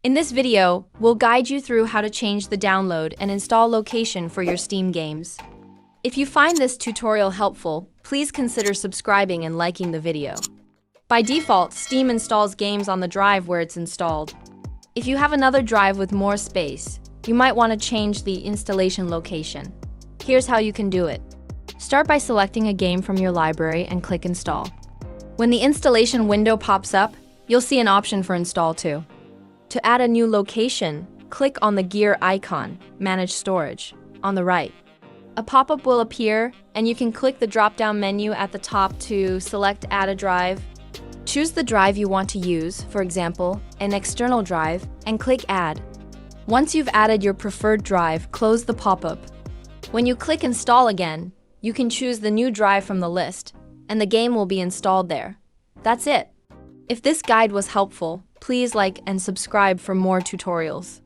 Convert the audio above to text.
In this video, we'll guide you through how to change the download and install location for your Steam games. If you find this tutorial helpful, please consider subscribing and liking the video. By default, Steam installs games on the drive where it's installed. If you have another drive with more space, you might want to change the installation location. Here's how you can do it. Start by selecting a game from your library and click Install. When the installation window pops up, you'll see an option for Install too. To add a new location, click on the gear icon, Manage Storage, on the right. A pop-up will appear, and you can click the drop-down menu at the top to select Add a drive. Choose the drive you want to use, for example, an external drive, and click Add. Once you've added your preferred drive, close the pop-up. When you click Install again, you can choose the new drive from the list, and the game will be installed there. That's it. If this guide was helpful, please like and subscribe for more tutorials.